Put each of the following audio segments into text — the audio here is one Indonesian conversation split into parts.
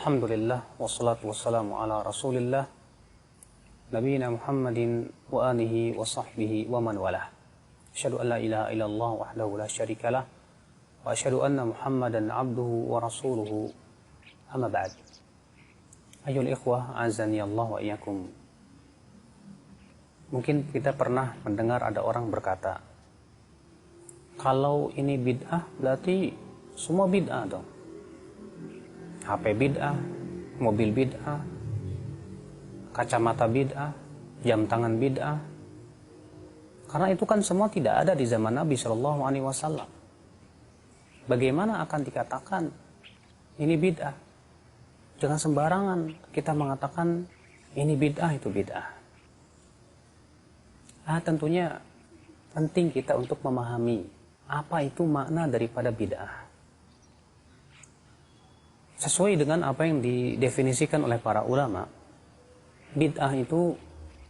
Alhamdulillah, wassalatu wassalamu ala rasulillah, nabiyina Muhammadin wa alihi wa sahbihi wa man walah. Asyhadu an la ilaha illallah wahdahu la syarikalah, wa asyhadu anna Muhammadan abduhu wa rasuluhu, amma ba'd. Ayyuhal ikhwah, azani Allah wa iyyakum. Mungkin kita pernah mendengar ada orang berkata, kalau ini bid'ah berarti semua bid'ah dong. HP bid'ah, mobil bid'ah, kacamata bid'ah, jam tangan bid'ah. Karena itu kan semua tidak ada di zaman Nabi Shallallahu Alaihi Wasallam. Bagaimana akan dikatakan ini bid'ah? Jangan sembarangan kita mengatakan ini bid'ah, itu bid'ah. Tentunya penting kita untuk memahami apa itu makna daripada bid'ah. Sesuai dengan apa yang didefinisikan oleh para ulama, bid'ah itu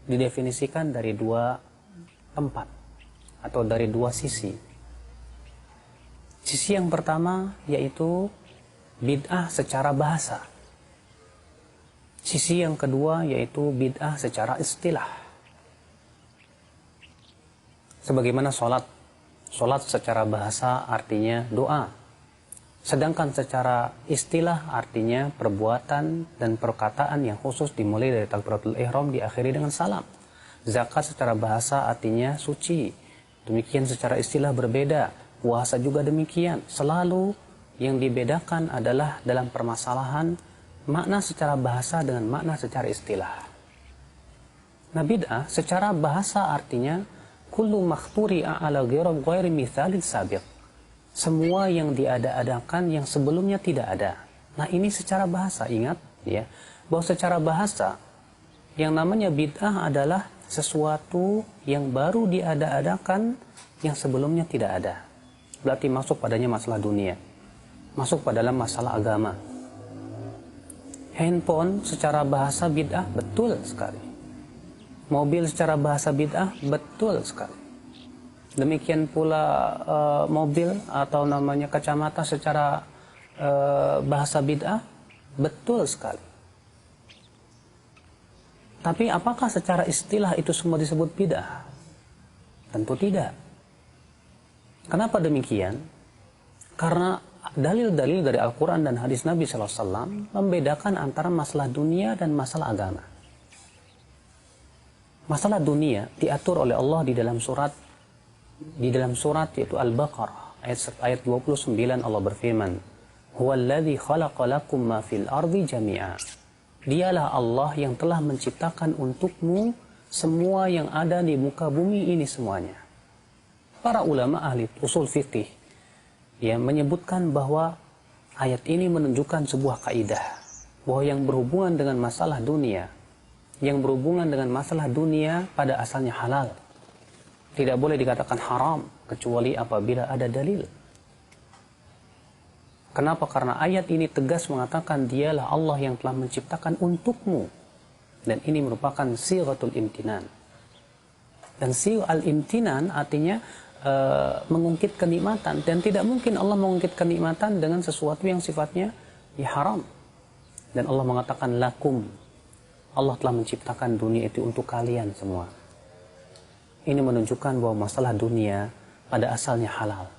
didefinisikan dari dua tempat atau dari dua sisi. Sisi yang pertama yaitu bid'ah secara bahasa. Sisi yang kedua yaitu bid'ah secara istilah. Sebagaimana sholat. Sholat secara bahasa artinya doa. Sedangkan secara istilah artinya perbuatan dan perkataan yang khusus dimulai dari takbiratul ihram diakhiri dengan salam. Zakat secara bahasa artinya suci. Demikian secara istilah berbeda. Puasa juga demikian. Selalu yang dibedakan adalah dalam permasalahan makna secara bahasa dengan makna secara istilah. Nah, bid'ah secara bahasa artinya kullu makhturi'a ala ghairi mithalin sabiq. Semua yang diada-adakan yang sebelumnya tidak ada. Nah, ini secara bahasa, ingat ya, bahwa secara bahasa yang namanya bid'ah adalah sesuatu yang baru diada-adakan yang sebelumnya tidak ada. Berarti masuk padanya masalah dunia, masuk pada dalam masalah agama. Handphone secara bahasa bid'ah, betul sekali. Mobil secara bahasa bid'ah, betul sekali. Demikian pula mobil atau namanya kacamata secara bahasa bid'ah, betul sekali. Tapi apakah secara istilah itu semua disebut bid'ah? Tentu tidak. Kenapa demikian? Karena dalil-dalil dari Al-Quran dan hadis Nabi SAW membedakan antara masalah dunia dan masalah agama. Masalah dunia diatur oleh Allah di dalam surat yaitu Al-Baqarah ayat 29. Allah berfirman, huwallazi khalaqa lakum ma fil ardi jami'a. Dialah Allah yang telah menciptakan untukmu semua yang ada di muka bumi ini semuanya. Para ulama ahli usul fikih menyebutkan bahwa ayat ini menunjukkan sebuah kaidah bahwa yang berhubungan dengan masalah dunia, pada asalnya halal. Tidak boleh dikatakan haram kecuali apabila ada dalil. Kenapa? Karena ayat ini tegas mengatakan dialah Allah yang telah menciptakan untukmu. Dan ini merupakan sighatul imtinan. Dan sighatul imtinan artinya mengungkit kenikmatan. Dan tidak mungkin Allah mengungkit kenikmatan dengan sesuatu yang sifatnya haram. Dan Allah mengatakan lakum. Allah telah menciptakan dunia itu untuk kalian semua. Ini menunjukkan bahwa masalah dunia pada asalnya halal.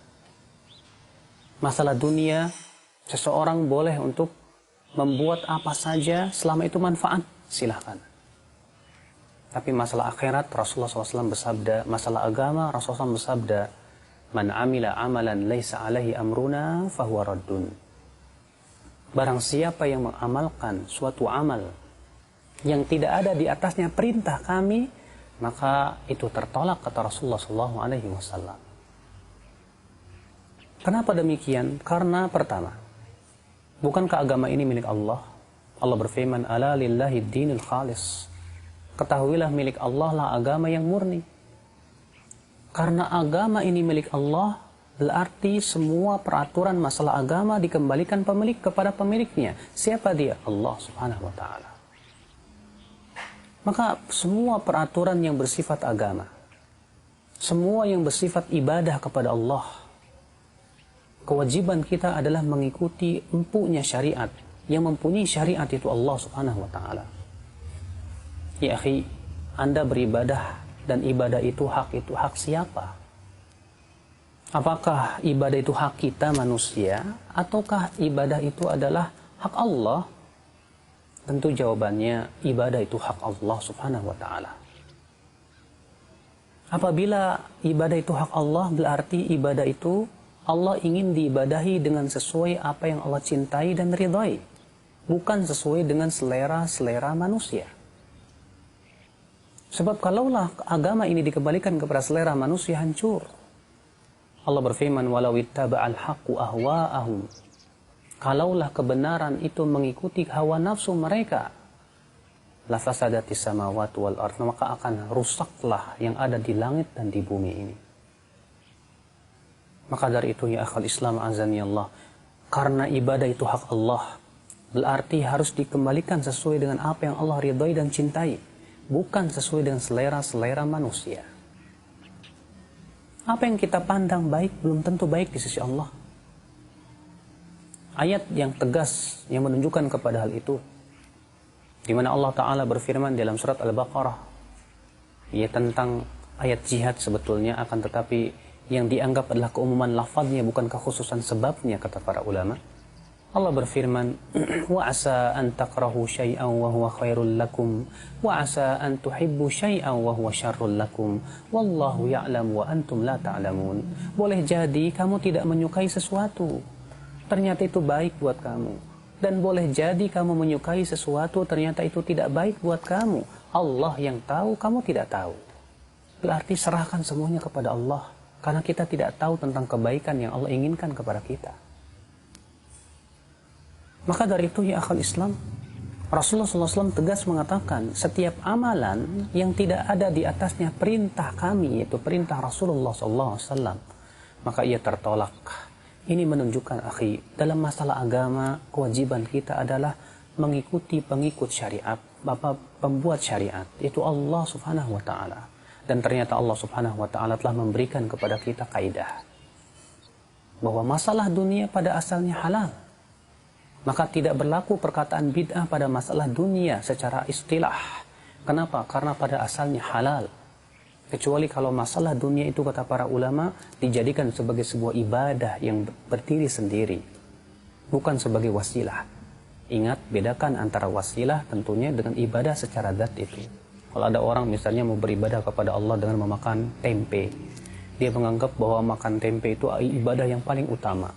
Masalah dunia, seseorang boleh untuk membuat apa saja selama itu manfaat, silahkan. Tapi masalah akhirat, Rasulullah SAW bersabda, masalah agama, Rasulullah SAW bersabda, man amila amalan laysa alaihi amruna fahuwa raddun. Barang siapa yang mengamalkan suatu amal yang tidak ada di atasnya perintah kami, maka itu tertolak, kata Rasulullah SAW. Kenapa demikian? Karena pertama, bukankah agama ini milik Allah? Allah berfirman, ala lillahi dinul khalis. Ketahuilah milik Allah lah agama yang murni. Karena agama ini milik Allah, berarti semua peraturan masalah agama dikembalikan pemilik kepada pemiliknya. Siapa dia? Allah Subhanahu wa ta'ala. Maka semua peraturan yang bersifat agama, semua yang bersifat ibadah kepada Allah, kewajiban kita adalah mengikuti empuknya syariat Yang mempunyai syariat itu Allah Subhanahu wa taala. Ya akhi, Anda beribadah dan ibadah itu hak siapa? Apakah ibadah itu hak kita manusia ataukah ibadah itu adalah hak Allah? Tentu jawabannya ibadah itu hak Allah Subhanahu wa taala. Apabila ibadah itu hak Allah, berarti ibadah itu Allah ingin diibadahi dengan sesuai apa yang Allah cintai dan ridhai, bukan sesuai dengan selera manusia. Sebab kalaulah agama ini dikembalikan kepada selera manusia, hancur. Allah berfirman, walau ittaba'al haqqu ahwa'ahum. Kalaulah kebenaran itu mengikuti hawa nafsu mereka, la fasadatis samawati wal ardh, maka akan rusaklah yang ada di langit dan di bumi ini. Maka dari itu ya akhal Islam azani Allah, karena ibadah itu hak Allah, berarti harus dikembalikan sesuai dengan apa yang Allah ridhai dan cintai, bukan sesuai dengan selera manusia. Apa yang kita pandang baik belum tentu baik di sisi Allah. Ayat yang tegas yang menunjukkan kepada hal itu, di mana Allah Ta'ala berfirman dalam surat Al-Baqarah, ya tentang ayat jihad sebetulnya, akan tetapi yang dianggap adalah keumuman lafadznya, bukan kekhususan sebabnya, kata para ulama. Allah berfirman, wa asa an takrahu syai'an wa huwa khairul lakum wa asa an tuhibbu syai'an wa huwa syarrul lakum wallahu ya'lam wa antum la ta'lamun. Boleh jadi kamu tidak menyukai sesuatu, ternyata itu baik buat kamu, dan boleh jadi kamu menyukai sesuatu, ternyata itu tidak baik buat kamu. Allah yang tahu, kamu tidak tahu. Berarti serahkan semuanya kepada Allah, karena kita tidak tahu tentang kebaikan yang Allah inginkan kepada kita. Maka dari itu ya akhal Islam, Rasulullah SAW tegas mengatakan, setiap amalan yang tidak ada di atasnya perintah kami, yaitu perintah Rasulullah SAW, maka ia tertolak. Ini menunjukkan, akhi, dalam masalah agama, kewajiban kita adalah mengikuti pengikut syariat, pembuat syariat, yaitu Allah Subhanahu wa ta'ala. Dan ternyata Allah Subhanahu wa ta'ala telah memberikan kepada kita kaidah bahwa masalah dunia pada asalnya halal. Maka tidak berlaku perkataan bid'ah pada masalah dunia secara istilah. Kenapa? Karena pada asalnya halal. Kecuali kalau masalah dunia itu, kata para ulama, dijadikan sebagai sebuah ibadah yang berdiri sendiri, bukan sebagai wasilah. Ingat, bedakan antara wasilah tentunya dengan ibadah secara zat itu. Kalau ada orang misalnya mau beribadah kepada Allah dengan memakan tempe, dia menganggap bahwa makan tempe itu ibadah yang paling utama.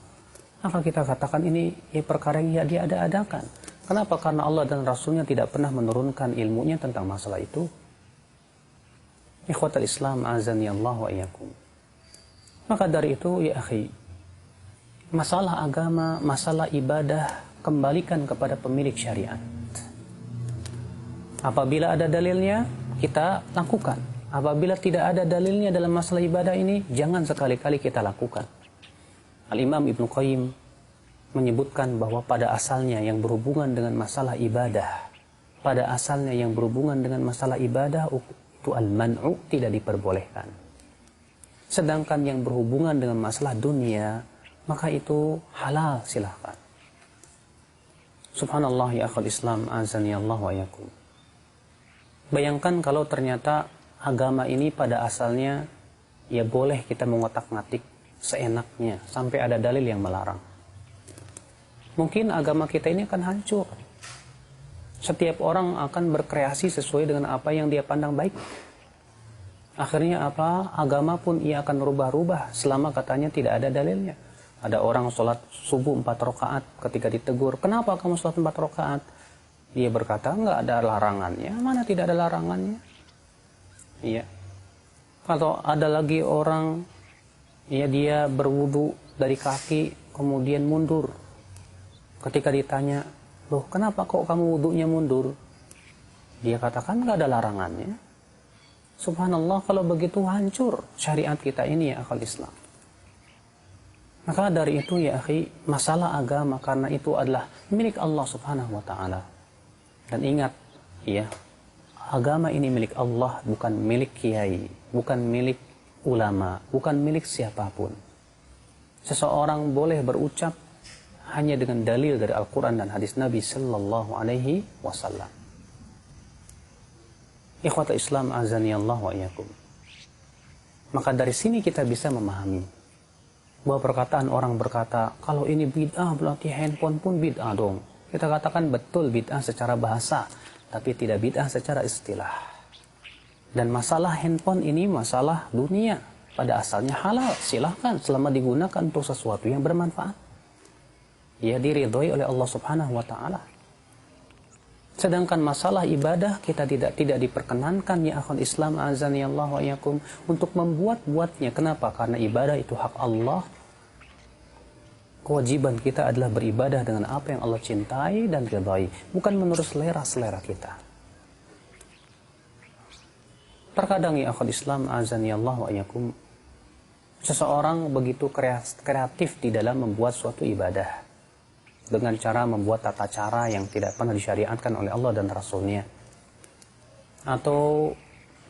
Maka kita katakan ini perkara yang dia ada-adakan. Kenapa? Karena Allah dan Rasulnya tidak pernah menurunkan ilmunya tentang masalah itu. Ikhwatal Islam azani Allah wa iyyakum. Maka dari itu ya akhi, masalah agama, masalah ibadah, kembalikan kepada pemilik syariat. Apabila ada dalilnya, kita lakukan. Apabila tidak ada dalilnya dalam masalah ibadah ini, jangan sekali-kali kita lakukan. Al-Imam Ibnu Qayyim menyebutkan bahwa pada asalnya yang berhubungan dengan masalah ibadah, pada asalnya yang berhubungan dengan masalah ibadah itu al-man'u, tidak diperbolehkan. Sedangkan yang berhubungan dengan masalah dunia, maka itu halal, silahkan. Subhanallah ya akhul Islam azani Allah wa yakum. Bayangkan kalau ternyata agama ini pada asalnya ya boleh kita mengotak-ngatik seenaknya sampai ada dalil yang melarang. Mungkin agama kita ini akan hancur. Setiap orang akan berkreasi sesuai dengan apa yang dia pandang baik. Akhirnya apa? Agama pun ia akan rubah-rubah selama katanya tidak ada dalilnya. Ada orang sholat subuh 4 rakaat, ketika ditegur, kenapa kamu sholat 4 rakaat? Dia berkata, enggak ada larangannya. Mana tidak ada larangannya? Iya. Atau ada lagi orang, ya dia berwudu dari kaki kemudian mundur. Ketika ditanya, loh kenapa kok kamu wudunya mundur? Dia katakan enggak ada larangannya. Subhanallah, kalau begitu hancur syariat kita ini ya akal Islam. Maka dari itu ya akhi, masalah agama karena itu adalah milik Allah Subhanahu wa ta'ala. Dan ingat ya, agama ini milik Allah, bukan milik kiai, bukan milik ulama, bukan milik siapapun. Seseorang boleh berucap hanya dengan dalil dari Al-Quran dan hadis Nabi Sallallahu Alaihi Wasallam. Ikhwata Islam azanillah wa iyyakum. Maka dari sini kita bisa memahami bahwa perkataan orang berkata, kalau ini bid'ah berarti handphone pun bid'ah dong. Kita katakan betul bid'ah secara bahasa, tapi tidak bid'ah secara istilah. Dan masalah handphone ini masalah dunia. Pada asalnya halal, silahkan selama digunakan untuk sesuatu yang bermanfaat. Ya diridhoi oleh Allah Subhanahu wa Ta'ala. Sedangkan masalah ibadah kita tidak diperkenankan ya akhwat Islam azanillah wa iyyakum untuk membuat-buatnya. Kenapa? Karena ibadah itu hak Allah. Kewajiban kita adalah beribadah dengan apa yang Allah cintai dan ridhai, bukan menurut selera kita. Terkadang ya akhwat Islam azanillah wa iyyakum, seseorang begitu kreatif di dalam membuat suatu ibadah dengan cara membuat tata cara yang tidak pernah disyariatkan oleh Allah dan Rasulnya, atau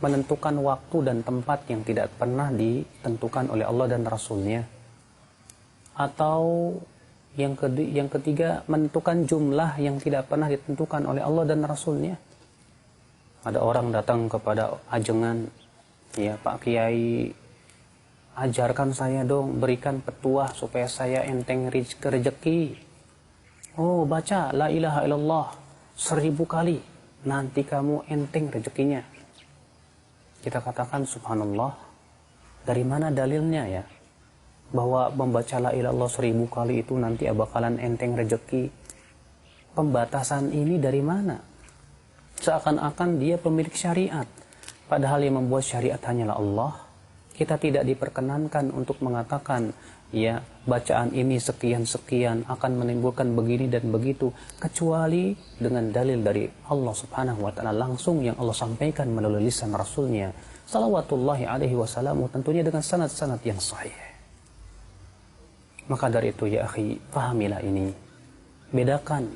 menentukan waktu dan tempat yang tidak pernah ditentukan oleh Allah dan Rasulnya, atau yang ketiga menentukan jumlah yang tidak pernah ditentukan oleh Allah dan Rasulnya. Ada orang datang kepada ajengan, ya Pak Kiai, ajarkan saya dong, berikan petuah supaya saya enteng rezeki. Oh, baca la ilaha illallah 1000 kali, nanti kamu enteng rezekinya. Kita katakan subhanallah, dari mana dalilnya ya bahwa membaca la ilaha illallah 1000 kali itu nanti bakalan enteng rezeki? Pembatasan ini dari mana? Seakan-akan dia pemilik syariat, padahal yang membuat syariat hanyalah Allah. Kita tidak diperkenankan untuk mengatakan, ya bacaan ini sekian-sekian akan menimbulkan begini dan begitu, kecuali dengan dalil dari Allah Subhanahu wa Ta'ala langsung yang Allah sampaikan melalui lisan Rasulnya salawatullahi alaihi wasallam, tentunya dengan sanad-sanad yang sahih. Maka dari itu ya akhi, pahamilah ini, bedakan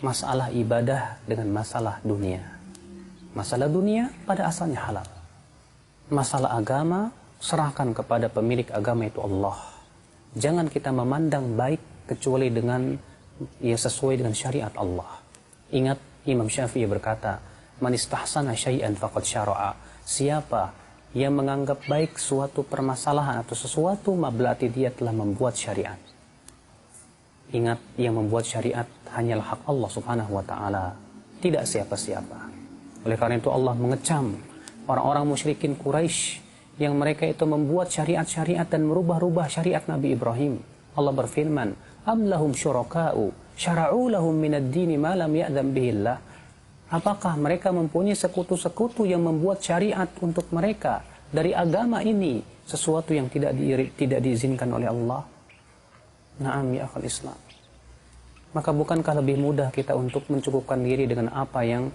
masalah ibadah dengan masalah dunia. Masalah dunia pada asalnya halal, masalah agama serahkan kepada pemilik agama, itu Allah. Jangan kita memandang baik kecuali dengan sesuai dengan syariat Allah. Ingat Imam Syafi'i berkata, man istahsana syai'an faqad syara'a. Siapa yang menganggap baik suatu permasalahan atau sesuatu, berarti dia telah membuat syariat. Ingat, yang membuat syariat hanyalah hak Allah Subhanahu wa Ta'ala, tidak siapa-siapa. Oleh karena itu Allah mengecam orang-orang musyrikin Quraisy yang mereka itu membuat syariat-syariat dan merubah-rubah syariat Nabi Ibrahim. Allah berfirman, am lahum syuraka'u syara'u lahum minad dini ma lam ya'dzam bihillah. Apakah mereka mempunyai sekutu-sekutu yang membuat syariat untuk mereka dari agama ini, sesuatu yang tidak diizinkan oleh Allah? Naam ya akhal Islam. Maka bukankah lebih mudah kita untuk mencukupkan diri dengan apa yang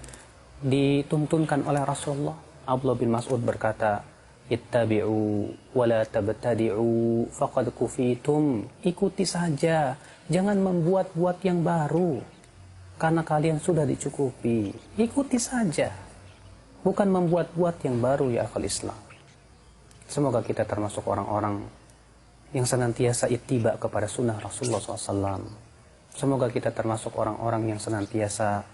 dituntunkan oleh Rasulullah? Abdullah bin Mas'ud berkata, ittabi'u wa la tabtadi'u faqad kufitum. Ikuti saja, jangan membuat-buat yang baru, karena kalian sudah dicukupi. Ikuti saja, bukan membuat-buat yang baru ya akhal Islam. Semoga kita termasuk orang-orang yang senantiasa ittiba kepada sunnah Rasulullah SAW. Semoga kita termasuk orang-orang yang senantiasa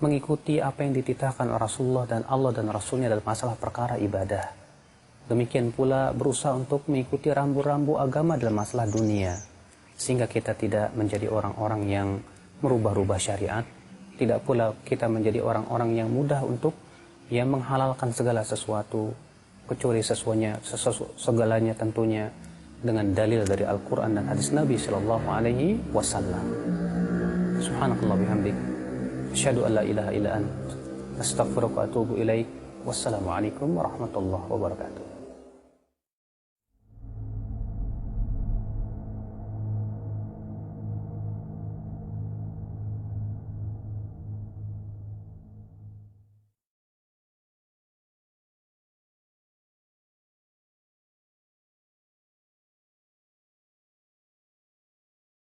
mengikuti apa yang dititahkan oleh Rasulullah dan Allah dan Rasulnya dalam masalah perkara ibadah. Demikian pula berusaha untuk mengikuti rambu-rambu agama dalam masalah dunia, sehingga kita tidak menjadi orang-orang yang merubah-rubah syariat. Tidak pula kita menjadi orang-orang yang mudah untuk menghalalkan segala sesuatu, kecuali segalanya tentunya dengan dalil dari Al-Quran dan hadis Nabi Sallallahu Alaihi Wasallam. Subhanakallah bihamdik, asyhadu an la ilaha illa ant, astaghfiruka wa atubu ilaik. Wassalamualaikum warahmatullahi wabarakatuh.